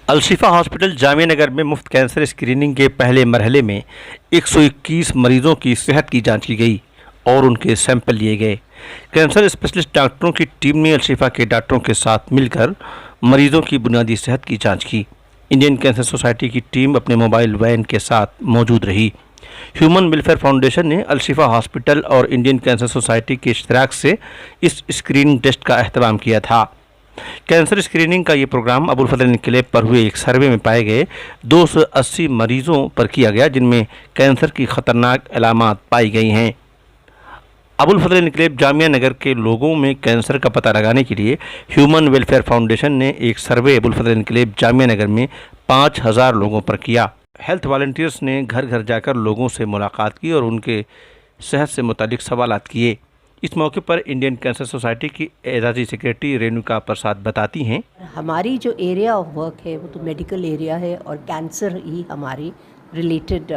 Al-Shifa hospital Jamia Nagar में मुफ्त cancer screening के पहले मरहले में 121 मरीजों की सेहत की जांच की गई और उनके सैंपल लिए गए। कैंसर स्पेशलिस्ट डॉक्टरों की टीम ने अलशिफा के डॉक्टरों के साथ मिलकर मरीजों की बुनियादी सेहत की जांच की। इंडियन कैंसर सोसाइटी की टीम अपने मोबाइल वैन के साथ मौजूद रही। ह्यूमन वेलफेयर फाउंडेशन ने अलशिफा हॉस्पिटल और इंडियन कैंसर सोसाइटी के इश्तराक से इस स्क्रीनिंग टेस्ट का एहतमाम किया था। कैंसर स्क्रीनिंग का ये प्रोग्राम अबुल फजल इनकलेब पर हुए एक सर्वे में पाए गए 280 मरीजों पर किया गया, जिनमें कैंसर की खतरनाक अलामात पाई गई हैं। अबुल फजल इनकलेब जामिया नगर के लोगों में कैंसर का पता लगाने के लिए ह्यूमन वेलफेयर फाउंडेशन ने एक सर्वे अबुल फजल इनकलेब जामिया नगर में 5000 लोगों पर किया। हेल्थ वॉलंटियर्स ने घर घर जाकर लोगों से मुलाकात की और उनके सेहत से मुतालिक सवालात किए। इस मौके पर इंडियन कैंसर सोसाइटी की एजाजी सेक्रेटरी रेणुका प्रसाद बताती हैं, हमारी जो एरिया ऑफ वर्क है वो तो मेडिकल एरिया है और कैंसर ही हमारी रिलेटेड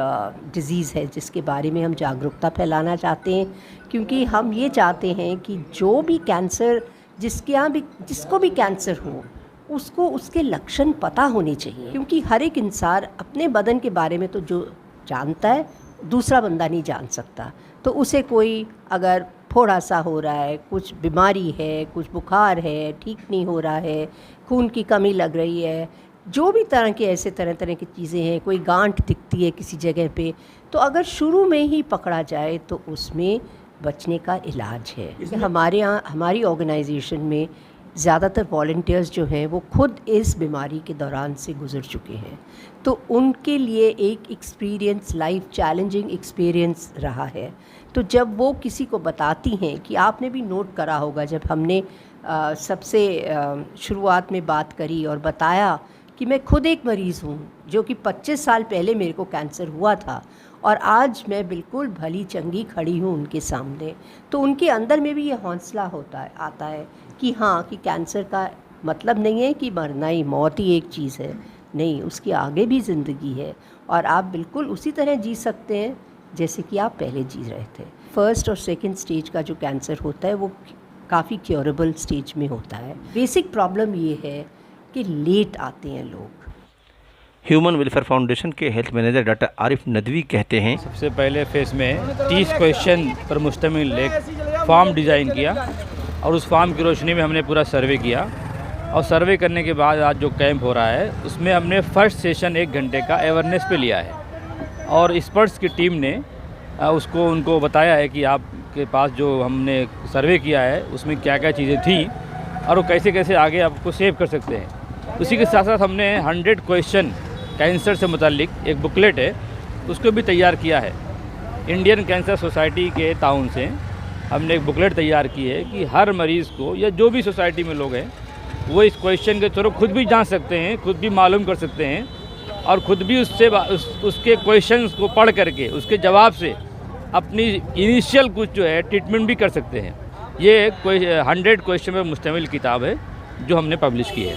डिज़ीज़ है जिसके बारे में हम जागरूकता फैलाना चाहते हैं, क्योंकि हम ये चाहते हैं कि जो भी कैंसर जिसको भी कैंसर हो उसको उसके लक्षण पता होने चाहिए, क्योंकि हर एक इंसान अपने बदन के बारे में तो जो जानता है दूसरा बंदा नहीं जान सकता। तो उसे कोई अगर थोड़ा सा हो रहा है, कुछ बीमारी है, कुछ बुखार है, ठीक नहीं हो रहा है, खून की कमी लग रही है, जो भी तरह के ऐसे तरह तरह की चीज़ें हैं, कोई गांठ दिखती है किसी जगह पे, तो अगर शुरू में ही पकड़ा जाए तो उसमें बचने का इलाज है। हमारे यहाँ हमारी ऑर्गेनाइजेशन में ज़्यादातर वॉलंटियर्स जो हैं वो खुद इस बीमारी के दौरान से गुज़र चुके हैं, तो उनके लिए एक एक्सपीरियंस लाइफ चैलेंजिंग एक्सपीरियंस रहा है। तो जब वो किसी को बताती हैं, कि आपने भी नोट करा होगा जब हमने सबसे शुरुआत में बात करी और बताया कि मैं खुद एक मरीज़ हूँ जो कि 25 साल पहले मेरे को कैंसर हुआ था और आज मैं बिल्कुल भली चंगी खड़ी हूँ उनके सामने, तो उनके अंदर में भी ये हौसला आता है कि हाँ, कि कैंसर का मतलब नहीं है कि मरना ही, मौत ही एक चीज़ है, नहीं, उसके आगे भी ज़िंदगी है और आप बिल्कुल उसी तरह जी सकते हैं जैसे कि आप पहले जी रहे थे। फर्स्ट और सेकंड स्टेज का जो कैंसर होता है वो काफ़ी क्योरेबल स्टेज में होता है। बेसिक प्रॉब्लम ये है कि लेट आते हैं लोग। ह्यूमन वेलफेयर फाउंडेशन के health manager doctor Arif Nadvi कहते हैं, सबसे पहले फेज़ में 30 क्वेश्चन पर मुश्तमिल एक फॉर्म डिज़ाइन किया और उस फॉर्म की रोशनी में हमने पूरा सर्वे किया और सर्वे करने के बाद आज जो कैंप हो रहा है उसमें हमने फर्स्ट सेशन 1 घंटे का अवेयरनेस पे लिया है और एक्सपर्ट्स की टीम ने उनको बताया है कि आपके पास जो हमने सर्वे किया है उसमें क्या क्या चीज़ें थी और वो कैसे कैसे आगे आपको सेव कर सकते हैं। उसी के साथ साथ हमने 100 क्वेश्चन कैंसर से मुतालिक एक बुकलेट है उसको भी तैयार किया है। इंडियन कैंसर सोसाइटी के ताउन से हमने एक बुकलेट तैयार की है कि हर मरीज़ को या जो भी सोसाइटी में लोग हैं वो इस क्वेश्चन के थ्रू खुद भी जान सकते हैं, खुद भी मालूम कर सकते हैं और ख़ुद भी उसके क्वेश्चंस को पढ़ करके उसके जवाब से अपनी इनिशियल कुछ जो है ट्रीटमेंट भी कर सकते हैं। ये 100 क्वेश्चन पर मुश्तमिल किताब है जो हमने पब्लिश की है।